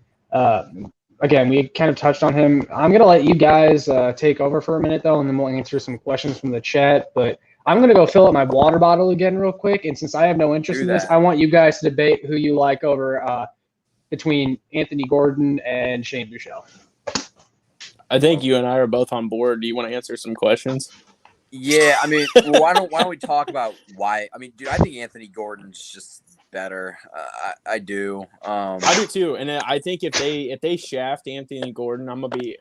Again, we kind of touched on him. I'm going to let you guys take over for a minute, though, and then we'll answer some questions from the chat. But I'm going to go fill up my water bottle again real quick. And since I have no interest in this, I want you guys to debate who you like over between Anthony Gordon and Shane Buechele. I think you and I are both on board. Do you want to answer some questions? Yeah, I mean, why don't we talk about why? I mean, dude, I think Anthony Gordon's just better. I do. I do too, and I think if they shaft Anthony Gordon, I'm gonna be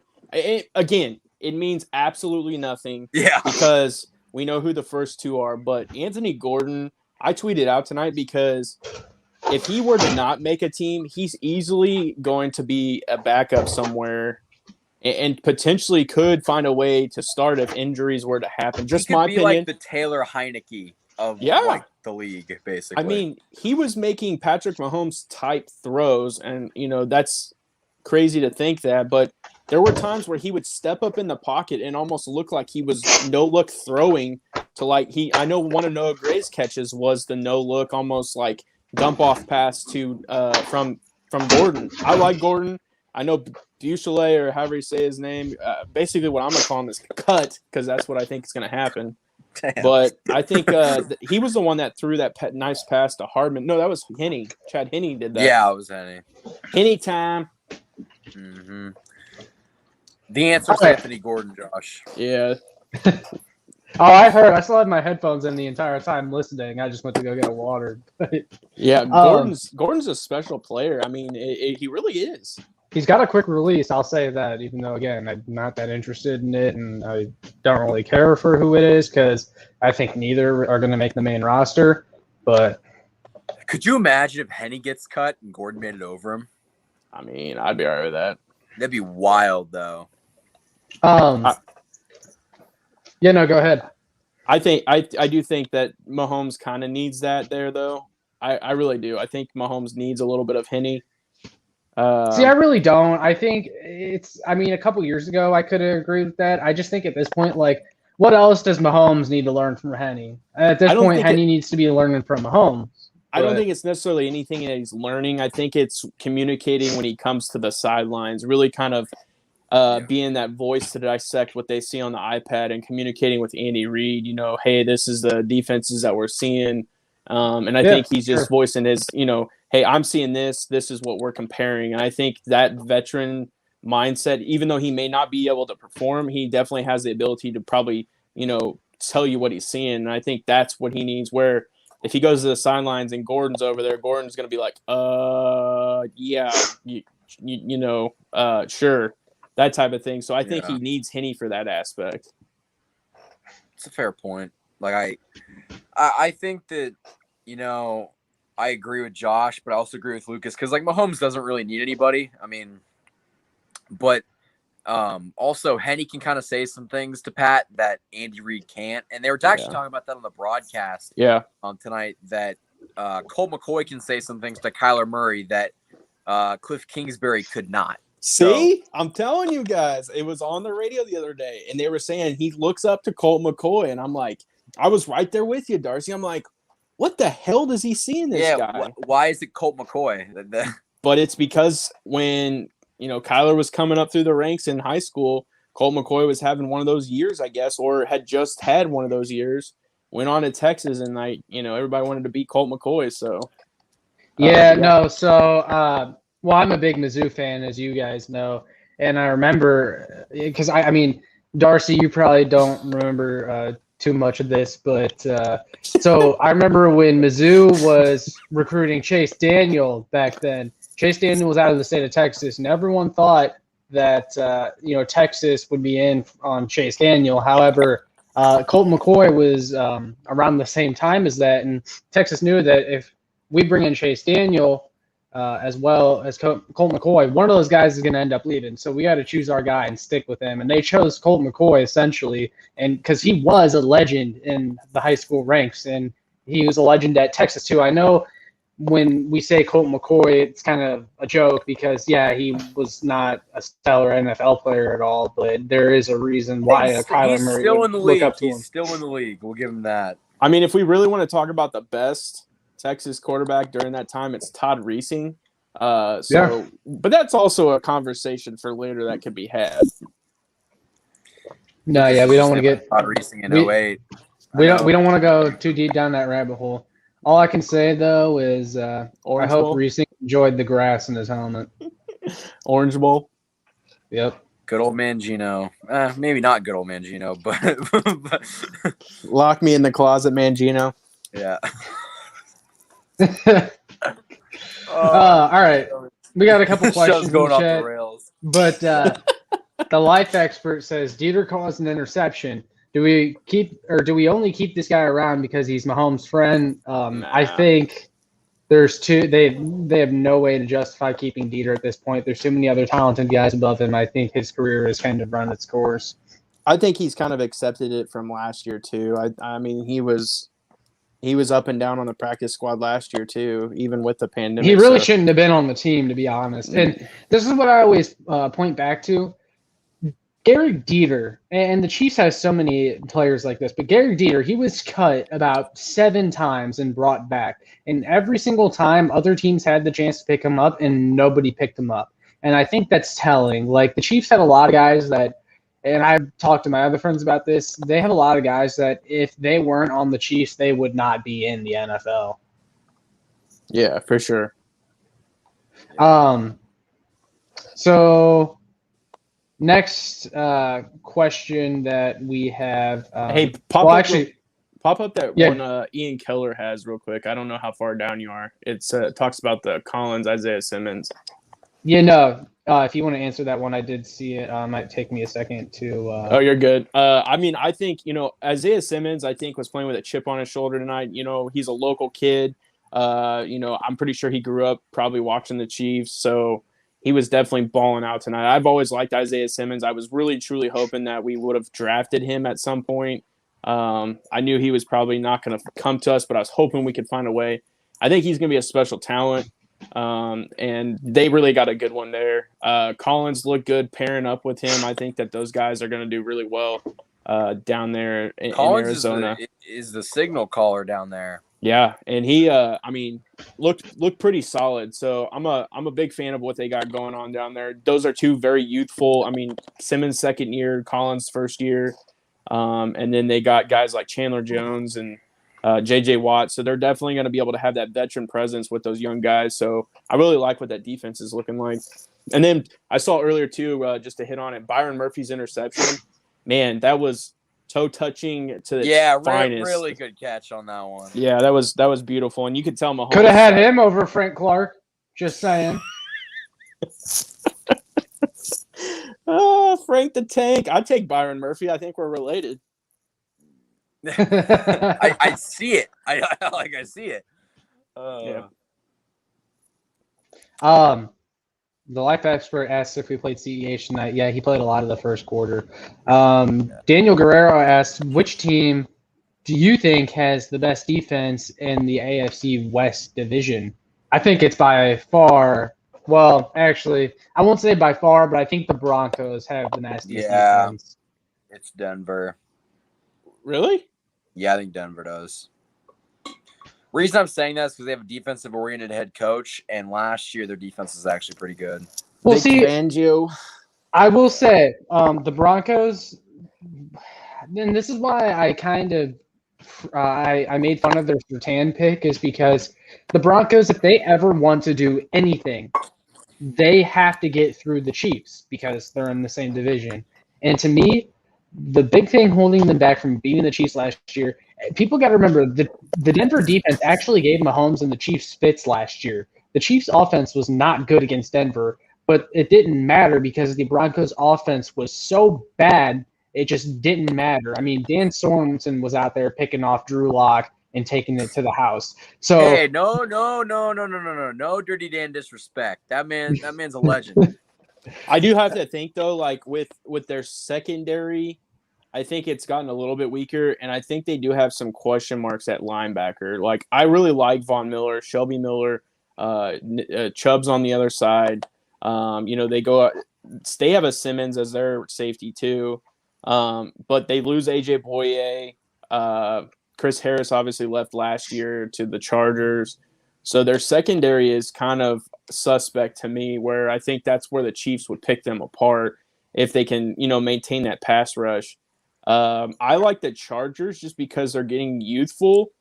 again. It means absolutely nothing. Yeah, because we know who the first 2 are. But Anthony Gordon, I tweeted out tonight because if he were to not make a team, he's easily going to be a backup somewhere, and potentially could find a way to start if injuries were to happen. Just my opinion. Like the Taylor Heineke of the league, basically. I mean, he was making Patrick Mahomes type throws, and that's crazy to think that, but there were times where he would step up in the pocket and almost look like he was no look throwing to I know one of Noah Gray's catches was the no look, almost dump off pass to from Gordon. I like Gordon. I know Duchesne, or however you say his name, basically what I'm going to call him is cut, because that's what I think is going to happen. Damn. But I think he was the one that threw that nice pass to Hardman. No, that was Henne. Chad Henne did that. Yeah, it was Henne. Henne time. Mm-hmm. The answer is Anthony Gordon, Josh. Yeah. Oh, I heard. I still had my headphones in the entire time listening. I just went to go get a water. Yeah, Gordon's a special player. I mean, he really is. He's got a quick release, I'll say that, even though, again, I'm not that interested in it, and I don't really care for who it is because I think neither are going to make the main roster. But could you imagine if Henne gets cut and Gordon made it over him? I mean, I'd be all right with that. That'd be wild, though. Yeah, no, go ahead. I do think that Mahomes kind of needs that there, though. I really do. I think Mahomes needs a little bit of Henne. See, I really don't. I think a couple years ago, I could have agreed with that. I just think at this point, like, what else does Mahomes need to learn from Henne? At this point, Henne needs to be learning from Mahomes. I don't think it's necessarily anything that he's learning. I think it's communicating when he comes to the sidelines, really kind of being that voice to dissect what they see on the iPad and communicating with Andy Reid, hey, this is the defenses that we're seeing. And I think he's just voicing his, hey, I'm seeing this. This is what we're comparing. And I think that veteran mindset, even though he may not be able to perform, he definitely has the ability to probably, tell you what he's seeing. And I think that's what he needs, where if he goes to the sidelines and Gordon's over there, Gordon's going to be like, yeah, sure, that type of thing. So I think he needs Henne for that aspect. It's a fair point. Like, I think that, I agree with Josh, but I also agree with Lucas because, like, Mahomes doesn't really need anybody. I mean, but also Henne can kind of say some things to Pat that Andy Reid can't. And they were actually talking about that on the broadcast tonight, that Colt McCoy can say some things to Kyler Murray that Cliff Kingsbury could not. See, I'm telling you guys, it was on the radio the other day, and they were saying he looks up to Colt McCoy, and I'm like, I was right there with you, Darcy. I'm like, what the hell does he see in this guy? Why is it Colt McCoy? But it's because when, Kyler was coming up through the ranks in high school, Colt McCoy was having one of those years, I guess, or had just had one of those years, went on to Texas, and, everybody wanted to beat Colt McCoy, so. Well, I'm a big Mizzou fan, as you guys know, and I remember because I mean, Darcy, you probably don't remember too much of this, but so I remember when Mizzou was recruiting Chase Daniel back then. Chase Daniel was out of the state of Texas, and everyone thought that Texas would be in on Chase Daniel. However, Colt McCoy was around the same time as that, and Texas knew that if we bring in Chase Daniel, as well as Colt McCoy, one of those guys is going to end up leaving. So we got to choose our guy and stick with him. And they chose Colt McCoy essentially, and because he was a legend in the high school ranks, and he was a legend at Texas too. I know when we say Colt McCoy, it's kind of a joke because he was not a stellar NFL player at all, but there is a reason why Kyler Murray would look up to him. He's still in the league. We'll give him that. I mean, if we really want to talk about the best Texas quarterback during that time, it's Todd Reesing. But that's also a conversation for later that could be had. No, we don't want to get Todd Reesing in 08. We don't want to go too deep down that rabbit hole. All I can say though is I hope Reesing enjoyed the grass in his helmet. Orange Bowl. Yep. Good old man Gino. Maybe not good old man Gino, but lock me in the closet, man Gino. Yeah. All right, we got a couple questions going in off chat, the rails. But the life expert says Dieter caused an interception. Do we only keep this guy around because he's Mahomes' friend? I think there's two. They have no way to justify keeping Dieter at this point. There's too many other talented guys above him. I think his career has kind of run its course. I think he's kind of accepted it from last year too. I mean, he was up and down on the practice squad last year too, even with the pandemic. He really shouldn't have been on the team, to be honest. And this is what I always point back to. Gary Dieter, and the Chiefs has so many players like this, but Gary Dieter, he was cut about 7 times and brought back. And every single time, other teams had the chance to pick him up, and nobody picked him up. And I think that's telling. Like, the Chiefs have a lot of guys that, and I've talked to my other friends about this, they have a lot of guys that if they weren't on the Chiefs, they would not be in the NFL. Yeah, for sure. So next question that we have. Hey, pop up that one Ian Keller has real quick. I don't know how far down you are. It talks about the Collins, Isaiah Simmons. Yeah, no. If you want to answer that one, I did see it. It might take me a second to. Oh, you're good. I mean, I think, Isaiah Simmons, I think, was playing with a chip on his shoulder tonight. He's a local kid. I'm pretty sure he grew up probably watching the Chiefs, so he was definitely balling out tonight. I've always liked Isaiah Simmons. I was really, truly hoping that we would have drafted him at some point. I knew he was probably not going to come to us, but I was hoping we could find a way. I think he's going to be a special talent, and they really got a good one there. Collins looked good pairing up with him. I think that those guys are going to do really well down there in Arizona. Is the signal caller down there. Yeah, and he, looked pretty solid. So I'm a big fan of what they got going on down there. Those are two very youthful. I mean, Simmons second year, Collins first year, and then they got guys like Chandler Jones and J.J. Watt. So they're definitely going to be able to have that veteran presence with those young guys. So I really like what that defense is looking like. And then I saw earlier too, just to hit on it, Byron Murphy's interception. Man, that was toe touching to the finest. Really good catch on that one. Yeah, that was beautiful, and you could tell Mahomes could have had him over Frank Clark. Just saying. Frank the Tank. I'd take Byron Murphy. I think we're related. I see it. I see it. Yeah. The life expert asked if we played CEH tonight. Yeah, he played a lot of the first quarter. Daniel Guerrero asked, which team do you think has the best defense in the AFC West division? I think it's by far. Well, actually, I won't say by far, but I think the Broncos have the nastiest defense. It's Denver. Really? Yeah, I think Denver does. Reason I'm saying that is because they have a defensive-oriented head coach, and last year their defense is actually pretty good. Well, see, I will say the Broncos, and this is why I kind of I made fun of their Surtain pick, is because the Broncos, if they ever want to do anything, they have to get through the Chiefs because they're in the same division. And to me, the big thing holding them back from beating the Chiefs last year, people got to remember the Denver defense actually gave Mahomes and the Chiefs fits last year. The Chiefs offense was not good against Denver, but it didn't matter because the Broncos offense was so bad, it just didn't matter. I mean, Dan Sorensen was out there picking off Drew Lock and taking it to the house. So hey, no, Dirty Dan disrespect. That man's a legend. I do have to think though, like with their secondary, I think it's gotten a little bit weaker, and I think they do have some question marks at linebacker. Like, I really like Von Miller, Shelby Miller, Chubb's on the other side. They have a Simmons as their safety too, but they lose AJ Boye. Chris Harris obviously left last year to the Chargers, so their secondary is kind of suspect to me. Where I think that's where the Chiefs would pick them apart if they can, maintain that pass rush. I like the Chargers just because they're getting youthful.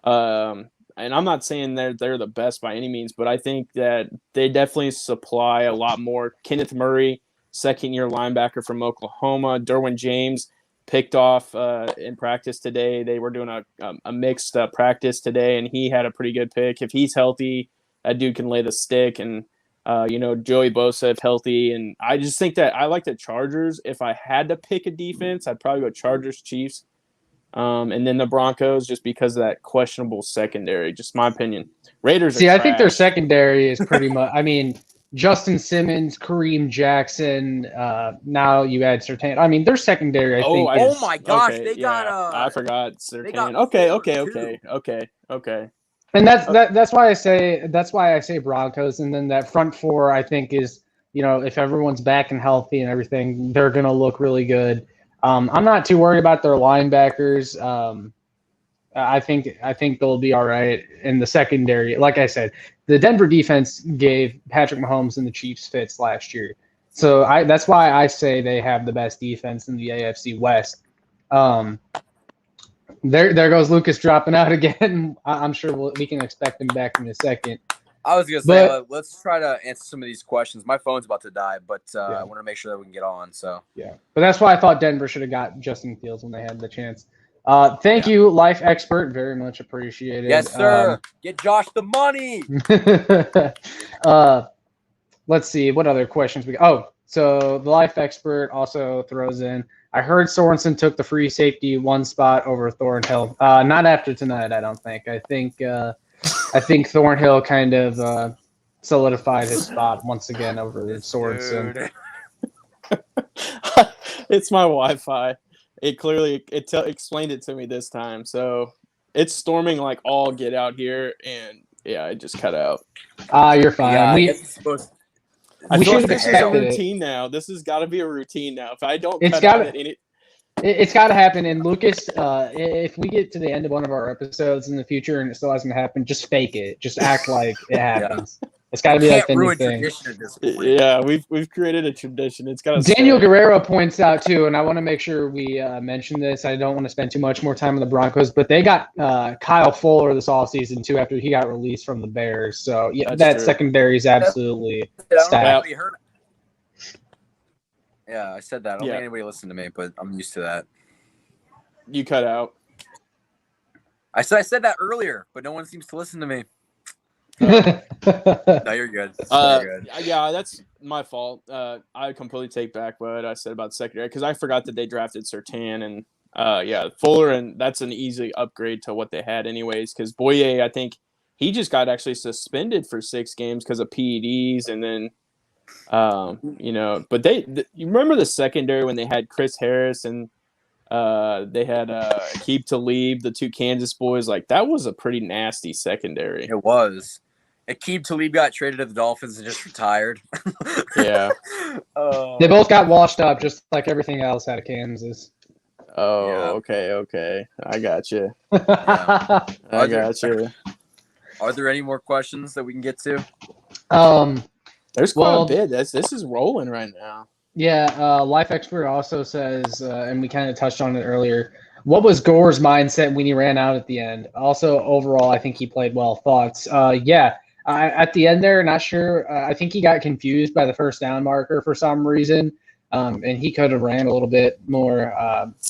And I'm not saying they're the best by any means, but I think that they definitely supply a lot more. Kenneth Murray, second-year linebacker from Oklahoma. Derwin James picked off in practice today. They were doing a mixed practice today, and he had a pretty good pick. If he's healthy, that dude can lay the stick. And Joey Bosa if healthy. And I just think that I like the Chargers. If I had to pick a defense, I'd probably go Chargers, Chiefs, and then the Broncos just because of that questionable secondary. Just my opinion. Raiders I think their secondary is pretty much – I mean, Justin Simmons, Kareem Jackson, now you add Surtain. I mean, their secondary, I think. Oh, my gosh. Okay, they got I forgot Surtain. Okay. And that's why I say Broncos, and then that front four I think is, if everyone's back and healthy and everything, they're gonna look really good. I'm not too worried about their linebackers. I think they'll be all right in the secondary. Like I said, the Denver defense gave Patrick Mahomes and the Chiefs fits last year. So that's why I say they have the best defense in the AFC West. There goes Lucas dropping out again. I'm sure we can expect him back in a second. I was going to say, let's try to answer some of these questions. My phone's about to die, but I want to make sure that we can get on. So yeah, but that's why I thought Denver should have got Justin Fields when they had the chance. Thank you, Life Expert. Very much appreciated. Yes, sir. Get Josh the money. Let's see. What other questions we got? Oh, so the Life Expert also throws in, I heard Sorensen took the free safety one spot over Thornhill. Not after tonight, I don't think. I think Thornhill kind of solidified his spot once again over Sorensen. It's my Wi-Fi. It clearly explained it to me this time. So it's storming like all get out here, and yeah, it just cut out. You're fine. Yeah, I feel like this is a routine now. This has got to be a routine now. If I don't it's got to happen. And Lucas, if we get to the end of one of our episodes in the future and it still hasn't happened, just fake it. Just act like it happens. Yeah. It's got to be like the new thing. Yeah, we've created a tradition. It's got. Daniel Guerrero points out too, and I want to make sure we mention this. I don't want to spend too much more time on the Broncos, but they got Kyle Fuller this offseason too after he got released from the Bears. So yeah, that secondary is absolutely stacked. Yeah, I said that. I don't think anybody listened to me, but I'm used to that. You cut out. I said that earlier, but no one seems to listen to me. No, you're good. Yeah, that's my fault. I completely take back what I said about the secondary because I forgot that they drafted Surtain and Fuller, and that's an easy upgrade to what they had anyways. Because Boye, I think he just got actually suspended for 6 games because of PEDs, and then but you remember the secondary when they had Chris Harris and they had Aqib Talib, the 2 Kansas boys. Like that was a pretty nasty secondary. It was. Aqib Talib got traded to the Dolphins and just retired. Yeah. They both got washed up just like everything else out of Kansas. Oh, yeah. Okay. I got you. Yeah. I got you. Are there any more questions that we can get to? There's quite a bit. This is rolling right now. Yeah, Life Expert also says, and we kind of touched on it earlier, what was Gore's mindset when he ran out at the end? Also, overall, I think he played well. Thoughts? At the end there, not sure. I think he got confused by the first down marker for some reason, and he could have ran a little bit more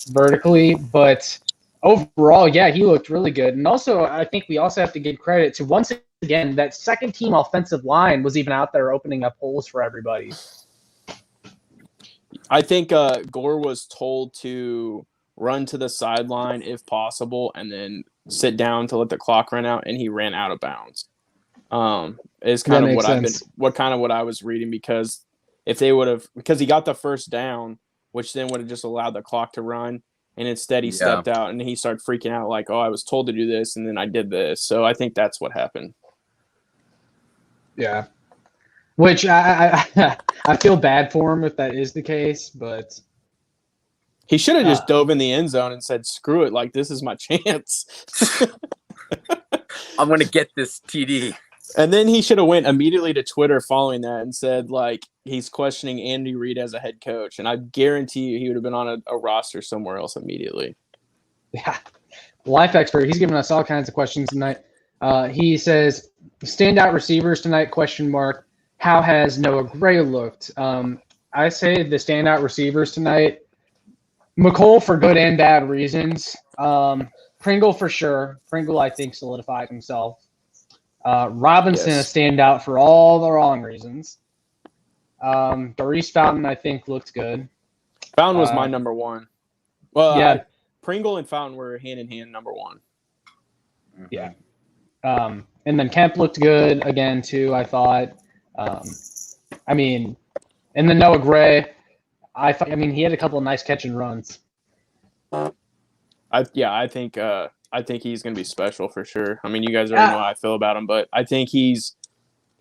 vertically. But overall, yeah, he looked really good. And also, I think we also have to give credit to, once again, that second-team offensive line was even out there opening up holes for everybody. I think Gore was told to run to the sideline if possible and then sit down to let the clock run out, and he ran out of bounds. Is kind of what I was reading, because if they would have, because he got the first down, which then would have just allowed the clock to run, and instead he stepped out and he started freaking out like, oh, I was told to do this and then I did this. So I think that's what happened. Yeah. Which I feel bad for him if that is the case, but he should have just dove in the end zone and said, screw it, like this is my chance. I'm going to get this TD. And then he should have went immediately to Twitter following that and said, like, he's questioning Andy Reid as a head coach. And I guarantee you he would have been on a roster somewhere else immediately. Yeah. Life Expert, he's giving us all kinds of questions tonight. He says, standout receivers tonight, ? How has Noah Gray looked? I say the standout receivers tonight, McColl for good and bad reasons. Pringle for sure. Pringle, I think, solidified himself. Robinson a standout for all the wrong reasons. Doris Fountain, I think, looked good. Fountain was my number one. Well, Pringle and Fountain were hand-in-hand number one. Yeah. And then Kemp looked good again, too, I thought. And then Noah Gray, I think he had a couple of nice catch and runs. I think he's going to be special for sure. I mean, you guys already know how I feel about him, but I think he's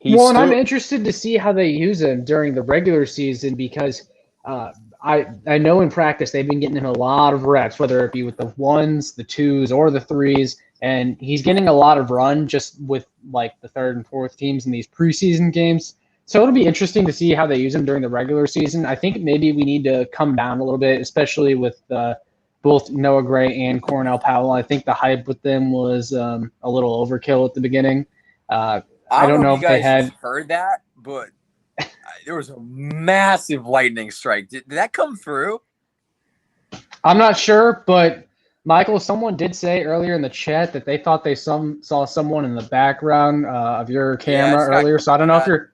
well, and I'm interested to see how they use him during the regular season, because I know in practice they've been getting him a lot of reps, whether it be with the 1s, the 2s, or the 3s, and he's getting a lot of run just with like the third and fourth teams in these preseason games. So it'll be interesting to see how they use him during the regular season. I think maybe we need to come down a little bit, especially with both Noah Gray and Cornell Powell. I think the hype with them was a little overkill at the beginning. I don't know if they had heard that, but there was a massive lightning strike. Did that come through? I'm not sure, but Michael, someone did say earlier in the chat that they thought they saw someone in the background of your camera earlier. So I don't know if you're.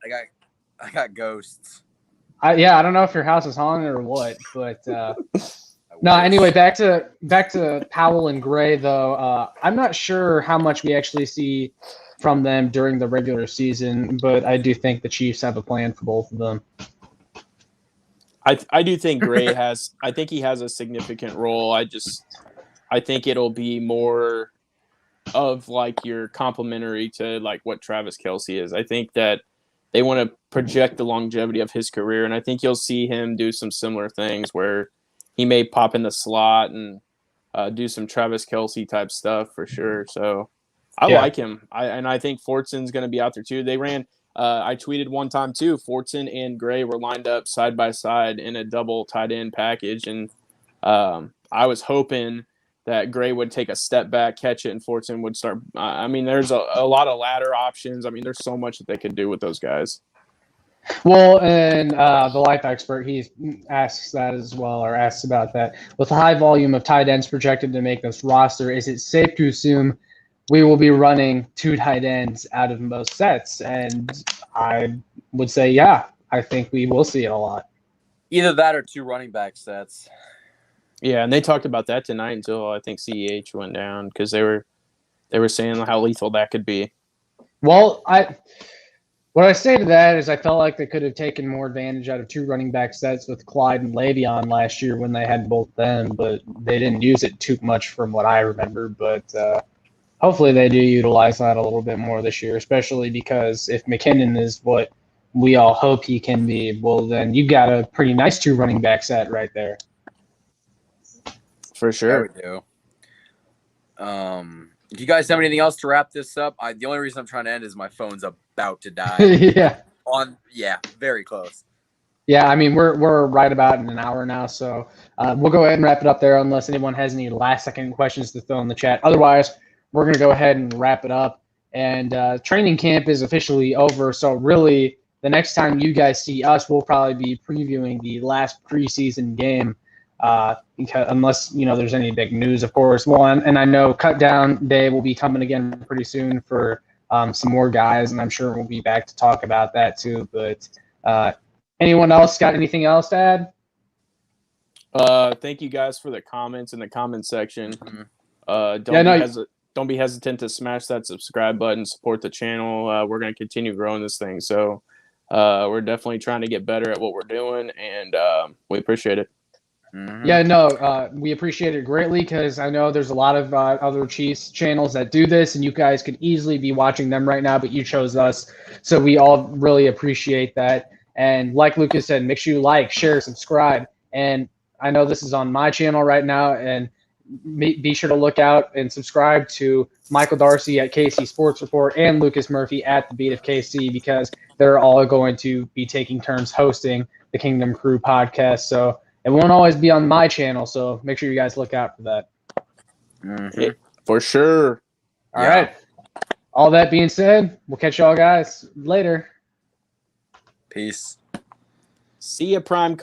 I got ghosts. I don't know if your house is haunted or what, but no. Anyway, back to Powell and Gray though. I'm not sure how much we actually see from them during the regular season, but I do think the Chiefs have a plan for both of them. I do think Gray has. I think he has a significant role. I think it'll be more of like your complementary to like what Travis Kelce is. I think that they want to project the longevity of his career, and I think you'll see him do some similar things where he may pop in the slot and do some Travis Kelce type stuff for sure. So I like him. I think Fortson's going to be out there too. They ran. I tweeted one time too. Fortson and Gray were lined up side by side in a double tight end package, and I was hoping that Gray would take a step back, catch it, and Fortson would start. There's a lot of ladder options. There's so much that they could do with those guys. Well, and the life expert, he asks that as well, or asks about that. With a high volume of tight ends projected to make this roster, is it safe to assume we will be running two tight ends out of most sets? And I would say, yeah, I think we will see it a lot. Either that or two running back sets. Yeah, and they talked about that tonight until I think CEH went down because they were saying how lethal that could be. Well, what I say to that is I felt like they could have taken more advantage out of two running back sets with Clyde and Le'Veon last year when they had both them, but they didn't use it too much from what I remember. But hopefully they do utilize that a little bit more this year, especially because if McKinnon is what we all hope he can be, well, then you got a pretty nice two running back set right there. For sure. Yeah, we do. Do you guys have anything else to wrap this up? The only reason I'm trying to end is my phone's about to die. Very close. Yeah, we're right about in an hour now, so we'll go ahead and wrap it up there unless anyone has any last-second questions to throw in the chat. Otherwise, we're going to go ahead and wrap it up. And training camp is officially over, so really the next time you guys see us, we'll probably be previewing the last preseason game. Unless there's any big news, of course. Well, and I know Cut Down Day will be coming again pretty soon for some more guys, and I'm sure we'll be back to talk about that too. But anyone else got anything else to add? Thank you guys for the comments in the comment section. Don't be hesitant to smash that subscribe button, support the channel. We're going to continue growing this thing, so we're definitely trying to get better at what we're doing, and we appreciate it. Mm-hmm. Yeah, we appreciate it greatly because I know there's a lot of other Chiefs channels that do this, and you guys could easily be watching them right now, but you chose us, so we all really appreciate that. And like Lucas said, make sure you like, share, subscribe. And I know this is on my channel right now, and be sure to look out and subscribe to Michael Darcy at KC Sports Report and Lucas Murphy at the Beat of KC because they're all going to be taking turns hosting the Kingdom Crew podcast. So it won't always be on my channel, so make sure you guys look out for that. Mm-hmm. Yeah, for sure. All right. All that being said, we'll catch y'all guys later. Peace. See ya, Prime.